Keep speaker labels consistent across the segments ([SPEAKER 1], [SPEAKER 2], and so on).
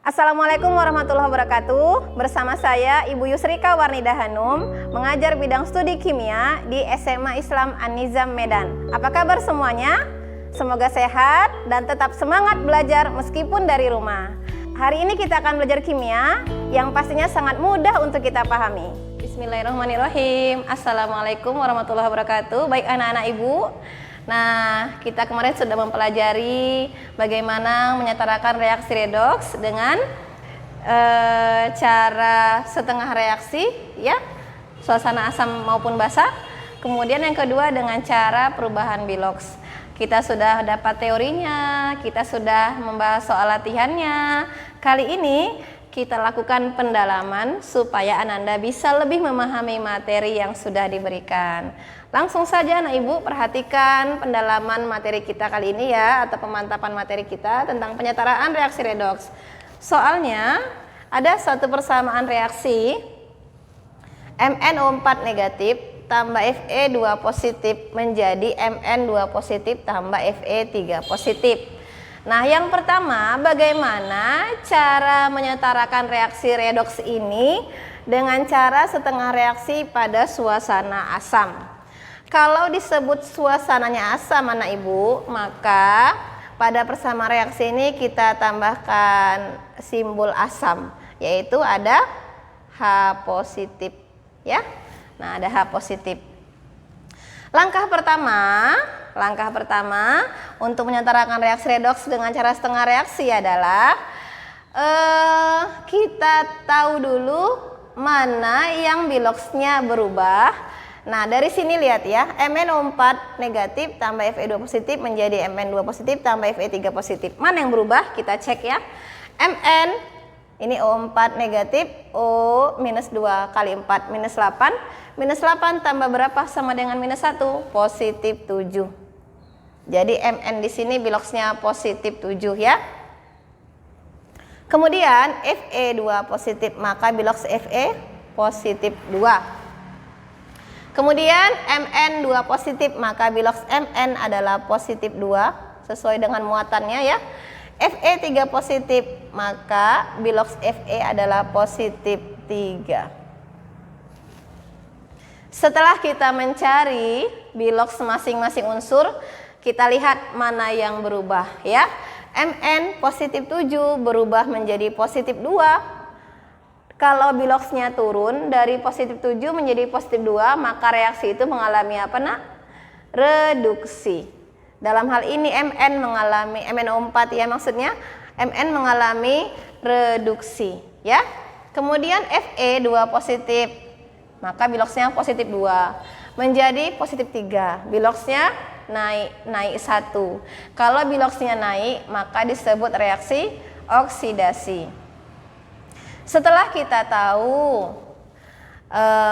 [SPEAKER 1] Assalamualaikum warahmatullahi wabarakatuh. Bersama saya Ibu Yusrika Warnida Hanum, mengajar bidang studi kimia di SMA Islam An-Nizam Medan. Apa kabar semuanya? Semoga sehat dan tetap semangat belajar meskipun dari rumah. Hari ini kita akan belajar kimia yang pastinya sangat mudah untuk kita pahami. Bismillahirrahmanirrahim. Assalamualaikum warahmatullahi wabarakatuh. Baik anak-anak Ibu. Nah, kita kemarin sudah mempelajari bagaimana menyetarakan reaksi redoks dengan cara setengah reaksi, ya, suasana asam maupun basa. Kemudian yang kedua dengan cara perubahan Bilox. Kita sudah dapat teorinya, kita sudah membahas soal latihannya. Kali ini kita lakukan pendalaman supaya Ananda bisa lebih memahami materi yang sudah diberikan. Langsung saja anak ibu perhatikan pendalaman materi kita kali ini ya, atau pemantapan materi kita tentang penyetaraan reaksi redoks. Soalnya ada satu persamaan reaksi MnO4 negatif tambah Fe2 positif menjadi Mn2 positif tambah Fe3 positif. Nah, yang pertama, bagaimana cara menyetarakan reaksi redoks ini dengan cara setengah reaksi pada suasana asam. Kalau disebut suasananya asam anak ibu, maka pada persamaan reaksi ini kita tambahkan simbol asam, yaitu ada H positif, ya. Nah, ada H positif. Langkah pertama untuk menyetarakan reaksi redoks dengan cara setengah reaksi adalah kita tahu dulu mana yang Biloxnya berubah. Nah, dari sini lihat ya, MnO4 negatif tambah Fe2 positif menjadi Mn2 positif tambah Fe3 positif. Mana yang berubah? Kita cek ya. Mn ini O4 negatif, O minus 2 kali 4 minus 8. Minus 8 tambah berapa sama dengan minus 1? Positif 7. Jadi Mn di sini Biloxnya positif 7 ya. Kemudian Fe2 positif, maka Bilox Fe positif 2. Kemudian Mn2 positif, maka Bilox Mn adalah positif 2 sesuai dengan muatannya ya. Fe3 positif, maka Bilox Fe adalah positif 3. Setelah kita mencari Bilox masing-masing unsur, kita lihat mana yang berubah ya. Mn positif 7 berubah menjadi positif 2. Kalau Biloxnya turun dari positif 7 menjadi positif 2, maka reaksi itu mengalami apa nak? Reduksi. Dalam hal ini Mn mengalami, MnO4 ya maksudnya, Mn mengalami reduksi ya. Kemudian Fe2 positif, maka Biloxnya positif 2 menjadi positif 3. Biloxnya naik 1. Kalau Biloxnya naik, maka disebut reaksi oksidasi. Setelah kita tahu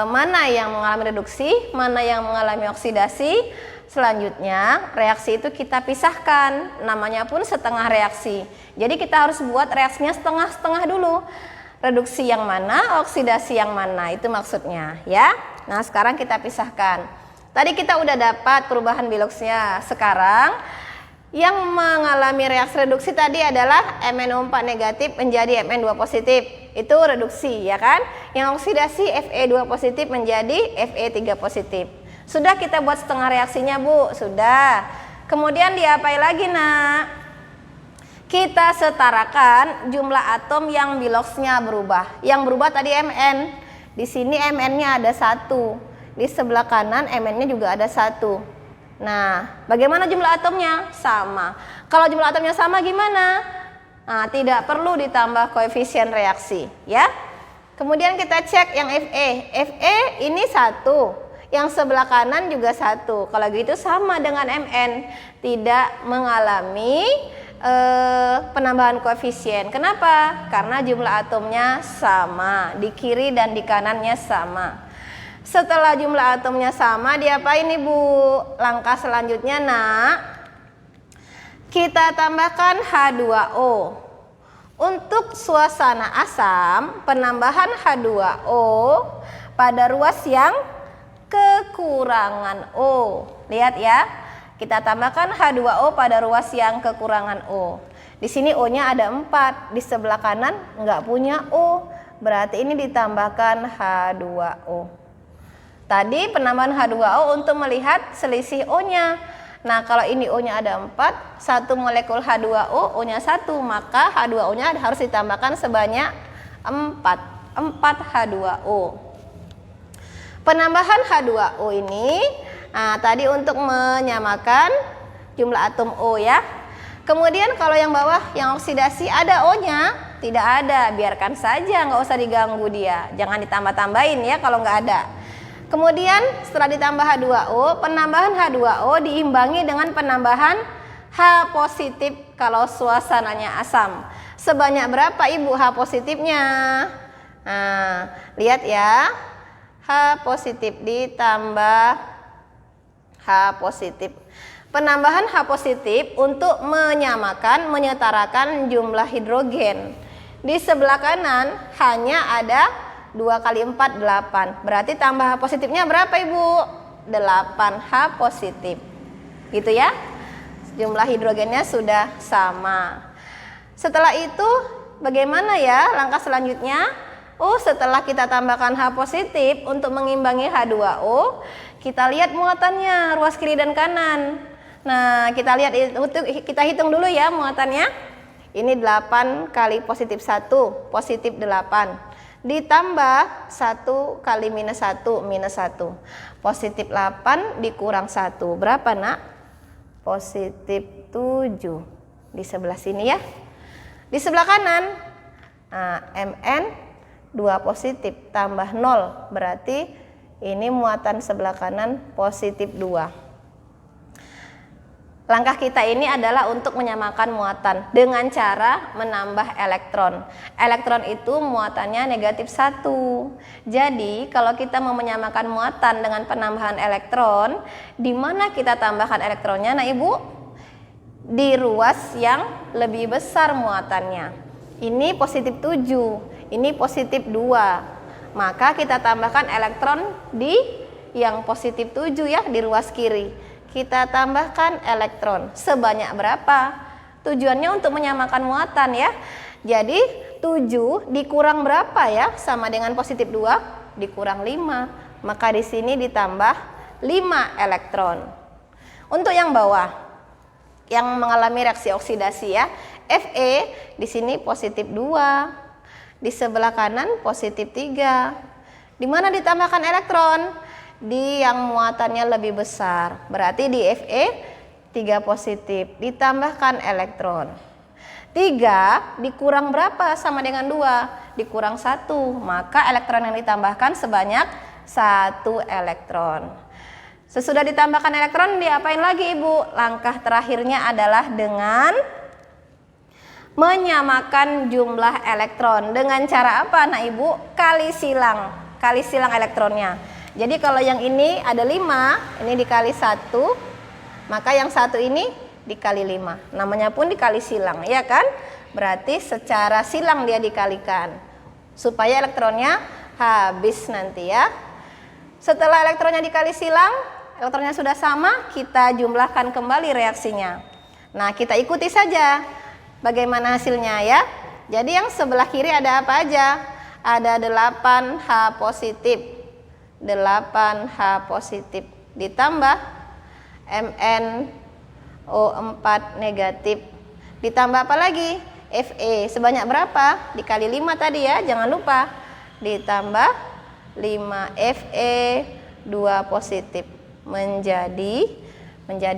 [SPEAKER 1] mana yang mengalami reduksi, mana yang mengalami oksidasi, selanjutnya reaksi itu kita pisahkan, namanya pun setengah reaksi. Jadi kita harus buat reaksinya setengah-setengah dulu. Reduksi yang mana, oksidasi yang mana, itu maksudnya ya. Nah, sekarang kita pisahkan. Tadi kita udah dapat perubahan Biloxnya. Sekarang yang mengalami reaksi reduksi tadi adalah MnO4 negatif menjadi Mn2 positif. Itu reduksi ya kan. Yang oksidasi Fe2 positif menjadi Fe3 positif. Sudah kita buat setengah reaksinya Bu? Sudah. Kemudian diapain lagi nak? Kita setarakan jumlah atom yang Biloxnya berubah. Yang berubah tadi Mn. Di sini Mn-nya ada 1. Di sebelah kanan Mn-nya juga ada 1. Nah, bagaimana jumlah atomnya? Sama. Kalau jumlah atomnya sama gimana? Nah, tidak perlu ditambah koefisien reaksi ya. Kemudian kita cek yang Fe. Fe ini 1. Yang sebelah kanan juga 1. Kalau gitu sama dengan Mn. Tidak mengalami penambahan koefisien. Kenapa? Karena jumlah atomnya sama. Di kiri dan di kanannya sama. Setelah jumlah atomnya sama, diapain Ibu? Langkah selanjutnya nak, kita tambahkan H2O. Untuk suasana asam, penambahan H2O pada ruas yang kekurangan O. Lihat ya, kita tambahkan H2O pada ruas yang kekurangan O. Di sini O-nya ada 4, di sebelah kanan nggak punya O. Berarti ini ditambahkan H2O. Tadi penambahan H2O untuk melihat selisih O-nya. Nah, kalau ini O-nya ada 4, 1 molekul H2O, O-nya 1, maka H2O-nya harus ditambahkan sebanyak 4 H2O. Penambahan H2O ini, nah, tadi untuk menyamakan jumlah atom O ya. Kemudian kalau yang bawah, yang oksidasi ada O-nya? Tidak ada, biarkan saja, nggak usah diganggu dia. Jangan ditambah-tambahin ya kalau nggak ada. Kemudian setelah ditambah H2O, penambahan H2O diimbangi dengan penambahan H positif kalau suasananya asam. Sebanyak berapa Ibu H positifnya? Nah, lihat ya. H positif ditambah H positif. Penambahan H positif untuk menyamakan, menyetarakan jumlah hidrogen. Di sebelah kanan hanya ada 2 kali 4, 8. Berarti tambah H positifnya berapa Ibu? 8 H positif. Gitu ya. Jumlah hidrogennya sudah sama. Setelah itu bagaimana ya langkah selanjutnya? Oh, setelah kita tambahkan H positif untuk mengimbangi H2O, kita lihat muatannya, ruas kiri dan kanan. Nah, kita lihat, kita hitung dulu ya muatannya. Ini 8 kali positif 1, positif 8. Ditambah 1 kali minus 1, minus 1. Positif 8 dikurang 1. Berapa nak? Positif 7. Di sebelah sini ya. Di sebelah kanan, nah, Mn 2 positif tambah 0, berarti ini muatan sebelah kanan positif 2. Langkah kita ini adalah untuk menyamakan muatan dengan cara menambah elektron. Elektron itu muatannya negatif 1. Jadi kalau kita mau menyamakan muatan dengan penambahan elektron, di mana kita tambahkan elektronnya? Nah Ibu, di ruas yang lebih besar muatannya. Ini positif 7. Ini positif 2, maka kita tambahkan elektron di yang positif 7 ya, di ruas kiri. Kita tambahkan elektron sebanyak berapa? Tujuannya untuk menyamakan muatan ya. Jadi 7 dikurang berapa ya? Sama dengan positif 2 dikurang 5. Maka di sini ditambah 5 elektron. Untuk yang bawah yang mengalami reaksi oksidasi ya, Fe di sini positif 2. Di sebelah kanan positif 3. Di mana ditambahkan elektron? Di yang muatannya lebih besar. Berarti di Fe 3 positif. Ditambahkan elektron. 3 dikurang berapa? Sama dengan 2. Dikurang 1. Maka elektron yang ditambahkan sebanyak 1 elektron. Sesudah ditambahkan elektron, diapain lagi Ibu? Langkah terakhirnya adalah dengan menyamakan jumlah elektron. Dengan cara apa? Nah Ibu, kali silang elektronnya. Jadi kalau yang ini ada 5, ini dikali 1, maka yang 1 ini dikali 5. Namanya pun dikali silang, ya kan? Berarti secara silang dia dikalikan supaya elektronnya habis nanti ya. Setelah elektronnya dikali silang, elektronnya sudah sama, kita jumlahkan kembali reaksinya. Nah, kita ikuti saja bagaimana hasilnya ya. Jadi yang sebelah kiri ada apa aja? Ada 8H positif. 8H positif ditambah MnO4 negatif. Ditambah apa lagi? Fe sebanyak berapa? Dikali 5 tadi ya, jangan lupa. Ditambah 5Fe 2 positif. Menjadi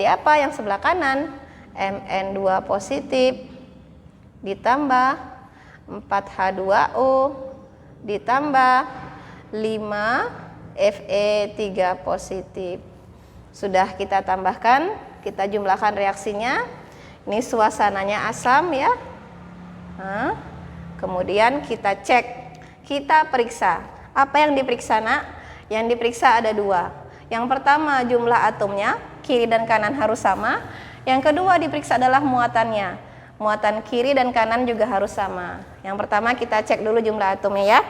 [SPEAKER 1] apa yang sebelah kanan? Mn2 positif ditambah 4H2O ditambah 5Fe3 positif. Sudah kita tambahkan, kita jumlahkan reaksinya. Ini suasananya asam ya. Nah, kemudian kita cek, kita periksa. Apa yang diperiksa nak? Yang diperiksa ada 2. Yang pertama jumlah atomnya, kiri dan kanan harus sama. Yang kedua diperiksa adalah muatannya. Muatan kiri dan kanan juga harus sama. Yang pertama kita cek dulu jumlah atomnya ya.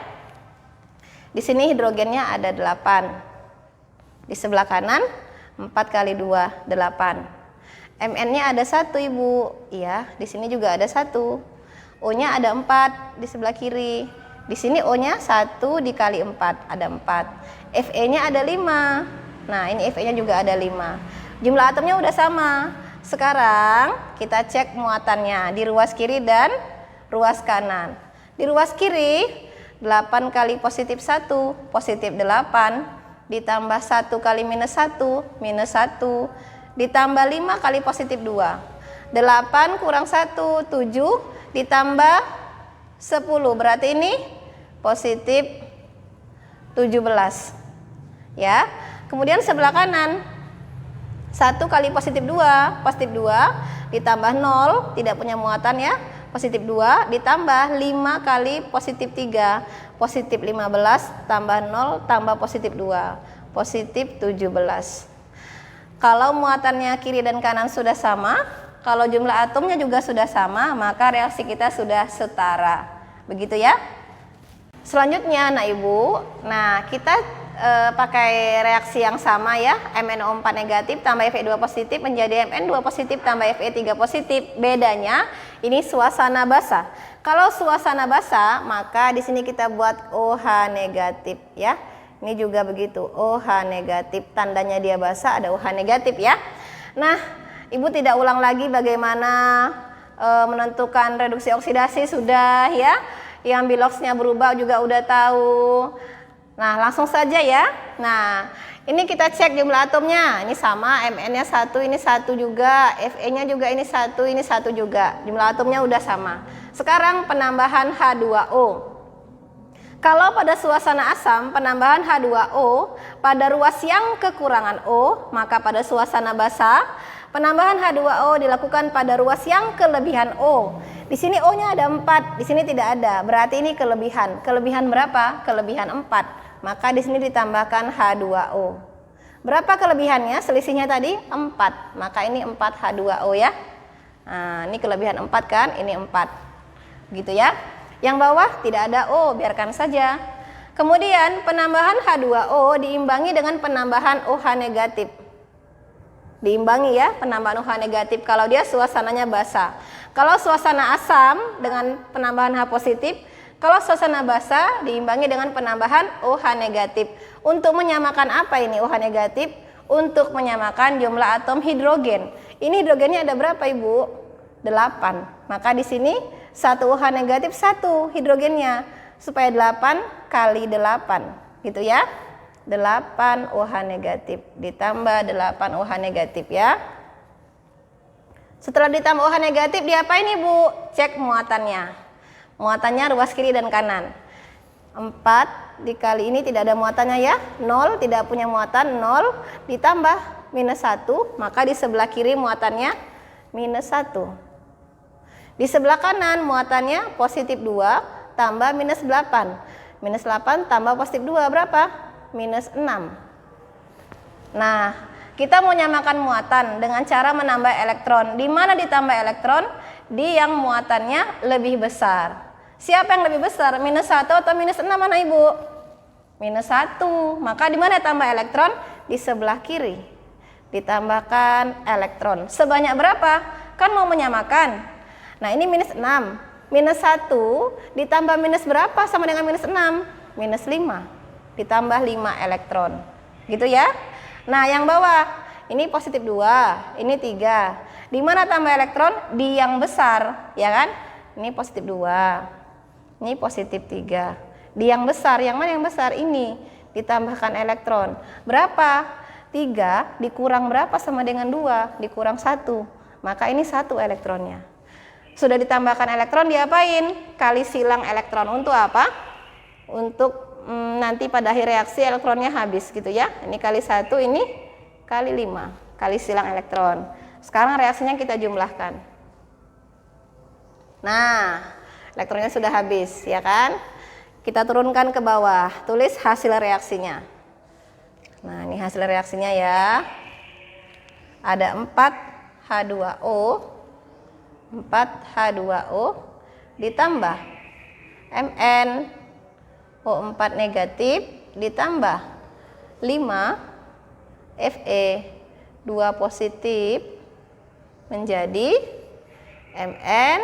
[SPEAKER 1] Di sini hidrogennya ada 8. Di sebelah kanan 4 kali 2, 8. Mn-nya ada 1 Ibu. Iya, di sini juga ada 1. O-nya ada 4 di sebelah kiri. Di sini O-nya 1 dikali 4, ada 4. Fe-nya ada 5. Nah, ini Fe-nya juga ada 5. Jumlah atomnya udah sama. Sekarang kita cek muatannya di ruas kiri dan ruas kanan. Di ruas kiri 8 kali positif 1, positif 8, ditambah 1 kali minus 1, minus 1, ditambah 5 kali positif 2. 8 kurang 1, 7, ditambah 10, berarti ini positif 17. Ya, kemudian sebelah kanan 1 kali positif 2, positif 2 ditambah 0, tidak punya muatan ya, positif 2 ditambah 5 kali positif 3, positif 15 tambah 0 tambah positif 2, positif 17. Kalau muatannya kiri dan kanan sudah sama, kalau jumlah atomnya juga sudah sama, maka reaksi kita sudah setara. Begitu ya. Selanjutnya anak ibu, nah kita pakai reaksi yang sama ya, MnO4 negatif tambah Fe2 positif menjadi Mn2 positif tambah Fe3 positif. Bedanya ini suasana basah. Kalau suasana basah, maka di sini kita buat OH negatif ya. Ini juga begitu, OH negatif, tandanya dia basah ada OH negatif ya. Nah, Ibu tidak ulang lagi bagaimana menentukan reduksi oksidasi sudah ya. Yang biloxnya berubah juga udah tahu. Nah, langsung saja ya. Nah, ini kita cek jumlah atomnya. Ini sama, Mn-nya 1, ini 1 juga. Fe-nya juga ini 1, ini 1 juga. Jumlah atomnya udah sama. Sekarang penambahan H2O. Kalau pada suasana asam, penambahan H2O pada ruas yang kekurangan O, maka pada suasana basah, penambahan H2O dilakukan pada ruas yang kelebihan O. Di sini O-nya ada 4, di sini tidak ada. Berarti ini kelebihan. Kelebihan berapa? Kelebihan 4. Maka di sini ditambahkan H2O. Berapa kelebihannya? Selisihnya tadi 4. Maka ini 4 H2O ya. Nah, ini kelebihan 4 kan? Ini 4. Gitu ya. Yang bawah tidak ada O, biarkan saja. Kemudian penambahan H2O diimbangi dengan penambahan OH negatif. Diimbangi ya, penambahan OH negatif kalau dia suasananya basah. Kalau suasana asam dengan penambahan H positif, kalau suasana basah diimbangi dengan penambahan OH negatif. Untuk menyamakan apa ini OH negatif? Untuk menyamakan jumlah atom hidrogen. Ini hidrogennya ada berapa Ibu? 8. Maka di sini 1 OH negatif 1 hidrogennya. Supaya 8 kali 8. Gitu ya. 8 OH negatif ditambah 8 OH negatif ya. Setelah ditambah OH negatif diapain Ibu? Cek muatannya. Muatannya ruas kiri dan kanan. 4 dikali ini tidak ada muatannya ya. 0 tidak punya muatan, 0 ditambah minus 1. Maka di sebelah kiri muatannya minus 1. Di sebelah kanan muatannya positif 2 tambah minus 8. Minus 8 tambah positif 2 berapa? Minus 6. Nah, kita mau nyamakan muatan dengan cara menambah elektron. Di mana ditambah elektron? Di yang muatannya lebih besar. Siapa yang lebih besar? Minus 1 atau minus 6 mana Ibu? Minus 1. Maka di mana tambah elektron? Di sebelah kiri. Ditambahkan elektron. Sebanyak berapa? Kan mau menyamakan. Nah, ini minus 6. Minus 1 ditambah minus berapa sama dengan minus 6? Minus 5. Ditambah 5 elektron. Gitu ya. Nah, yang bawah ini positif 2, ini 3. Di mana tambah elektron? Di yang besar, ya kan? Ini positif 2. Ini positif 3. Di yang besar, yang mana yang besar? Ini ditambahkan elektron. Berapa? 3 dikurang berapa sama dengan 2? Dikurang 1. Maka ini 1 elektronnya. Sudah ditambahkan elektron, diapain? Kali silang elektron. Untuk apa? Untuk nanti pada akhir reaksi elektronnya habis gitu ya. Ini kali 1, ini kali 5. Kali silang elektron. Sekarang reaksinya kita jumlahkan. Nah, elektronnya sudah habis, ya kan? Kita turunkan ke bawah, tulis hasil reaksinya. Nah, ini hasil reaksinya ya. Ada 4H2O, 4H2O ditambah MnO4 negatif ditambah 5 Fe2 positif menjadi Mn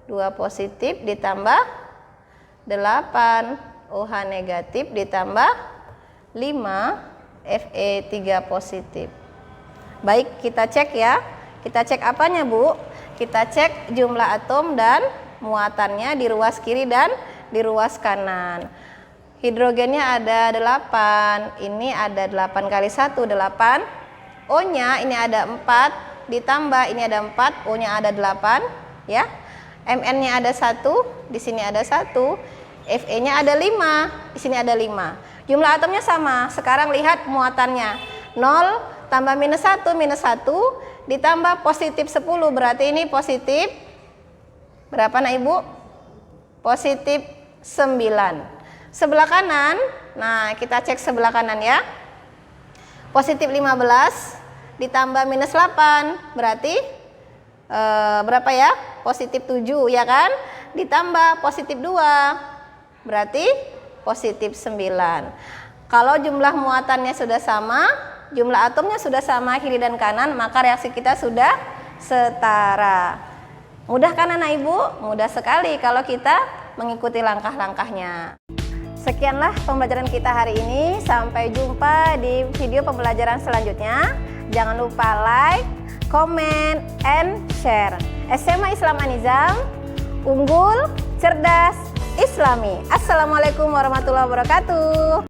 [SPEAKER 1] 2 positif ditambah 8 OH negatif ditambah 5 Fe 3 positif. Baik, kita cek ya. Kita cek apanya, Bu? Kita cek jumlah atom dan muatannya di ruas kiri dan di ruas kanan. Hidrogennya ada 8. Ini ada 8 kali 1, 8. O-nya ini ada 4. Ditambah ini ada 4. O-nya ada 8. Ya. Mn-nya ada 1. Di sini ada 1. Fe-nya ada 5. Di sini ada 5. Jumlah atomnya sama. Sekarang lihat muatannya. 0 tambah minus 1 ditambah positif 10, berarti ini positif berapa nak Ibu? Positif 9. Sebelah kanan, nah kita cek sebelah kanan ya. Positif 15 ditambah minus 8, berarti berapa ya? Positif 7 ya kan? Ditambah positif 2, berarti positif 9. Kalau jumlah muatannya sudah sama, jumlah atomnya sudah sama kiri dan kanan, maka reaksi kita sudah setara. Mudah kan anak Ibu? Mudah sekali kalau kita mengikuti langkah-langkahnya. Sekianlah pembelajaran kita hari ini. Sampai jumpa di video pembelajaran selanjutnya. Jangan lupa like, comment, and share. SMA Islam An-Nizam, unggul, cerdas, Islami. Assalamualaikum warahmatullahi wabarakatuh.